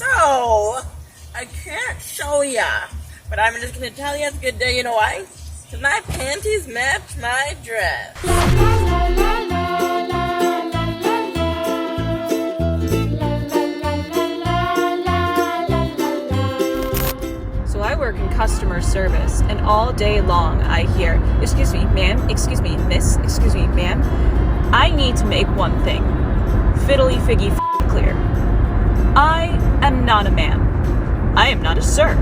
So, I can't show ya, but I'm just gonna tell you it's a good day, you know why? Because my panties match my dress. So I work in customer service, and all day long I hear, "Excuse me, ma'am, excuse me, miss, excuse me, ma'am." I need to make one thing fiddly figgy clear. I am not a ma'am. I am not a sir.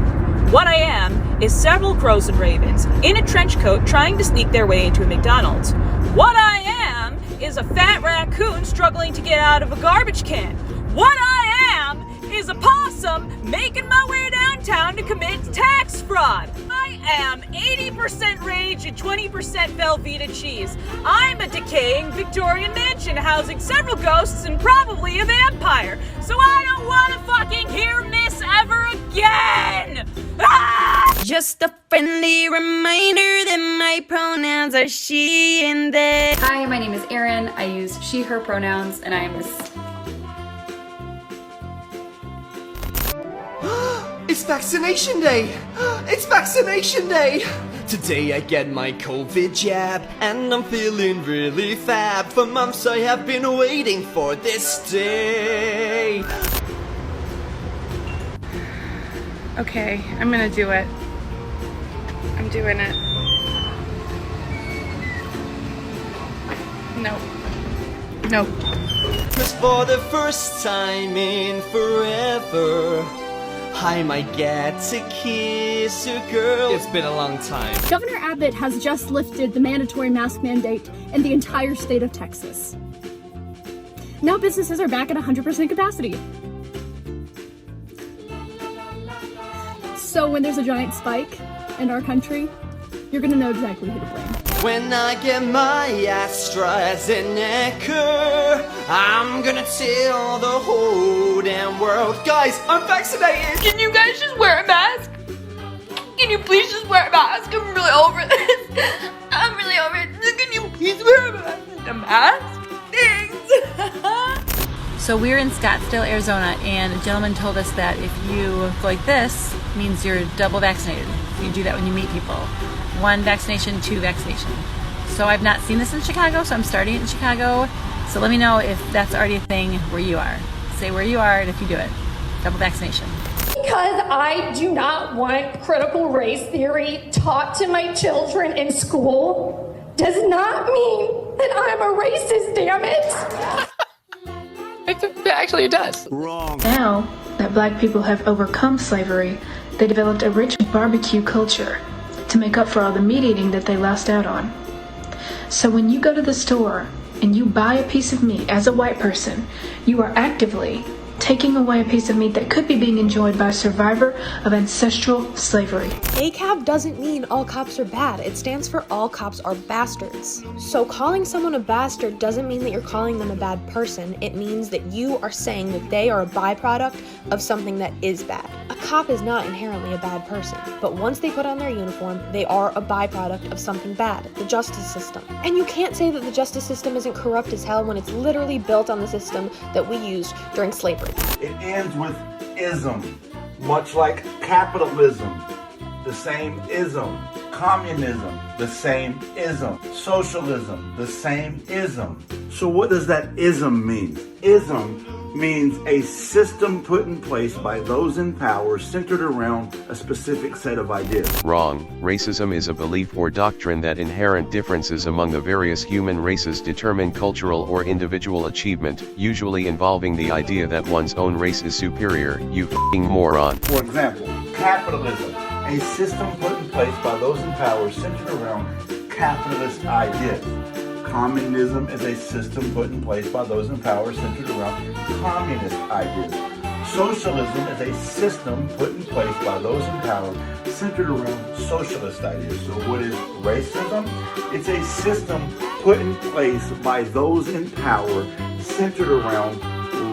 What I am is several crows and ravens in a trench coat trying to sneak their way into a McDonald's. What I am is a fat raccoon struggling to get out of a garbage can. What I am is a possum making my way downtown to commit tax fraud. I am 80% rage and 20% Velveeta cheese. I'm a decaying Victorian mansion housing several ghosts and probably a vampire. So I don't want to fucking hear Miss ever again! Ah! Just a friendly reminder that my pronouns are she and they. Hi, my name is Erin. I use she, her pronouns, and I am this. It's vaccination day! It's vaccination day! Today I get my COVID jab, and I'm feeling really fab. For months I have been waiting for this day. Okay, I'm gonna do it. I'm doing it. No. No. Cause for the first time in forever, I might get to kiss a girl. It's been a long time. Governor Abbott has just lifted the mandatory mask mandate in the entire state of Texas. Now businesses are back at 100% capacity. So when there's a giant spike in our country, you're gonna know exactly who to blame. When I get my AstraZeneca, I'm gonna tell the whole damn world, guys, I'm vaccinated! Can you guys just wear a mask? Can you please just wear a mask? I'm really over this. I'm really over it. Can you please wear a mask? A mask? Thanks. So we're in Scottsdale, Arizona, and a gentleman told us that if you go like this, means you're double vaccinated. You do that when you meet people. 1 vaccination, 2 vaccination. So I've not seen this in Chicago, so I'm starting it in Chicago. So let me know if that's already a thing where you are. Say where you are and if you do it. Double vaccination. Because I do not want critical race theory taught to my children in school does not mean that I'm a racist, damn it. Actually, it does. Wrong. Now that black people have overcome slavery, they developed a rich barbecue culture to make up for all the meat eating that they lost out on. So when you go to the store and you buy a piece of meat as a white person, you are actively taking away a piece of meat that could be being enjoyed by a survivor of ancestral slavery. ACAB doesn't mean all cops are bad. It stands for all cops are bastards. So calling someone a bastard doesn't mean that you're calling them a bad person. It means that you are saying that they are a byproduct of something that is bad. A cop is not inherently a bad person, but once they put on their uniform, they are a byproduct of something bad, the justice system. And you can't say that the justice system isn't corrupt as hell when it's literally built on the system that we used during slavery. It ends with ism, much like capitalism, the same ism. Communism, the same ism. Socialism, the same ism. So what does that ism mean? Ism means a system put in place by those in power centered around a specific set of ideas. Wrong. Racism is a belief or doctrine that inherent differences among the various human races determine cultural or individual achievement, usually involving the idea that one's own race is superior. You f***ing moron. For example, capitalism, a system put in place by those in power centered around capitalist ideas. Communism is a system put in place by those in power centered around communist ideas. Socialism is a system put in place by those in power centered around socialist ideas. So what is racism? It's a system put in place by those in power centered around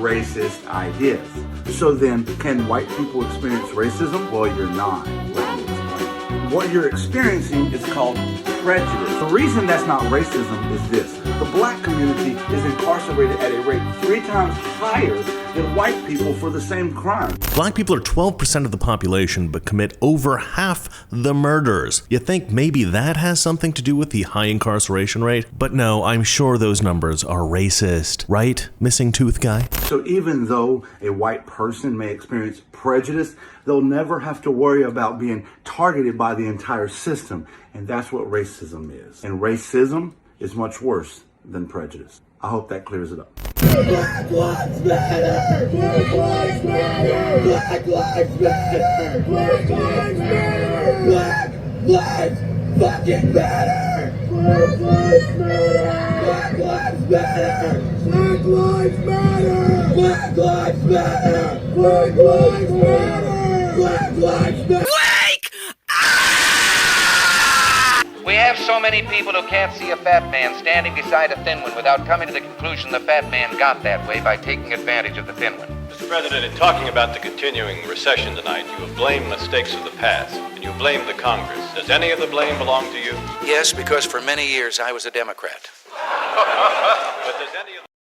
racist ideas. So then, can white people experience racism? Well, you're not. Let me explain. What you're experiencing is called prejudice. The reason that's not racism is this. The black community community is incarcerated at a rate 3 times higher than white people for the same crime. Black people are 12% of the population, but commit over half the murders. You think maybe that has something to do with the high incarceration rate? But no, I'm sure those numbers are racist. Right, missing tooth guy? So even though a white person may experience prejudice, they'll never have to worry about being targeted by the entire system. And that's what racism is. And racism is much worse than prejudice. I hope that clears it up. Black lives matter! Black lives matter! Black lives matter! Black lives matter! Black lives fucking matter! Black lives matter! Black lives matter! Black lives matter! Black lives matter! Black lives matter! Black lives matter! We have so many people who can't see a fat man standing beside a thin one without coming to the conclusion the fat man got that way by taking advantage of the thin one. Mr. President, in talking about the continuing recession tonight, you have blamed mistakes of the past, and you blame the Congress. Does any of the blame belong to you? Yes, because for many years I was a Democrat. But does any